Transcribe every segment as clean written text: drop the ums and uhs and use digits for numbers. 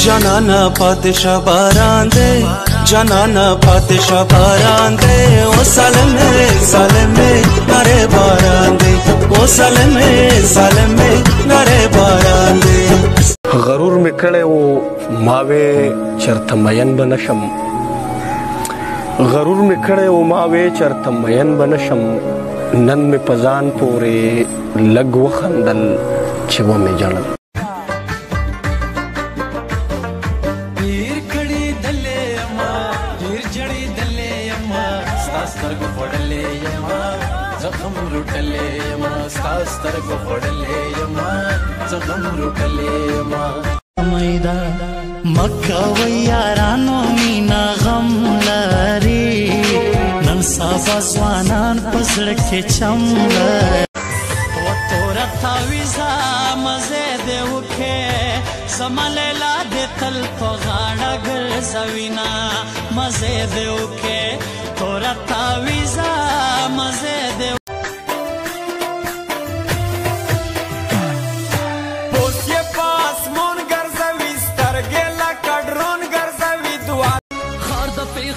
جانانا پاتشا باران دے جانانا پاتشا باران دے او سالمے سالمے نارے باران دے او سالمے سالمے نارے باران دے غرور میکړې و ماوې چرته مین بنشم غرور میکړې و ماوې چرته مین بنشم نن می پزان پورې لګ وخندل چې و می جړل زخم روټلې یما ستاسو کو خړلې یما زخم روټلې یما میدا مکه و یارانو مینا غم لري نن سبا ځوانان پسړ کې چم لري او تور تاویزا مزه دې وکه سملیلا دې تل په غاړه ګرځوینا مزه دې وکه تور تاویزا مزه دې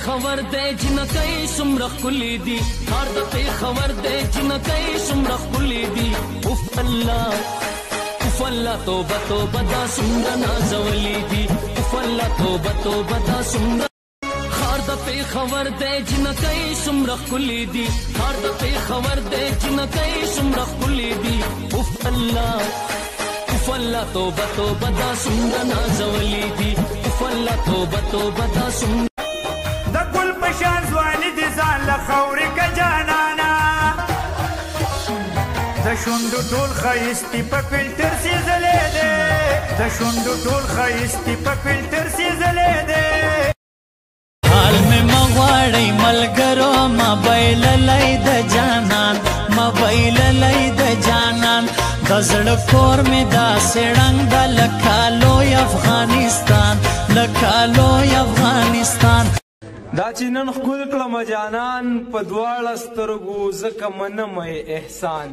خبر دے جنکای سمرخ کلی دی خار د خبر دے جنکای سمرخ کلی دی اف اللہ توبہ توبہ دا سمرا نازولی دی اف اللہ توبہ توبہ دا سمرا خار د خبر دے جنکای سمرخ کلی دی خار د خبر دے جنکای سمرخ کلی دی اف اللہ توبہ توبہ دا سمرا نازولی دی اف اللہ توبہ توبہ دا سمرا د ګل پشان ځواني دي ځان له خاورې که جانانا د شونډو ټول ښایستې په فلټر سېزلې دی د شونډو ټول ښایستې په فلټر سېزلې دی حال مې مه غواړئ ملګرو مبایللی د جانان مبایللی د جانان د زړه کور مې داسې ړنګ ده لکه لوی افغانستان لکه لوی افغانستان دا چې نن ښکل کړم جانان په دواړه سترګو ځکه منم احسان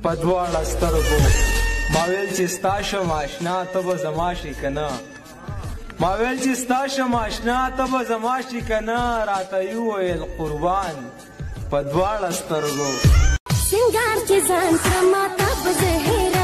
په دواړه سترګو ما ویل چې ستا شم اشنا ته به زما شي که نه ما ویل چې ستا شم اشنا ته به زما شي که نه راته یې وویل قربان په دواړه سترګو سنگار کې ځان کړه ماته به زه هېره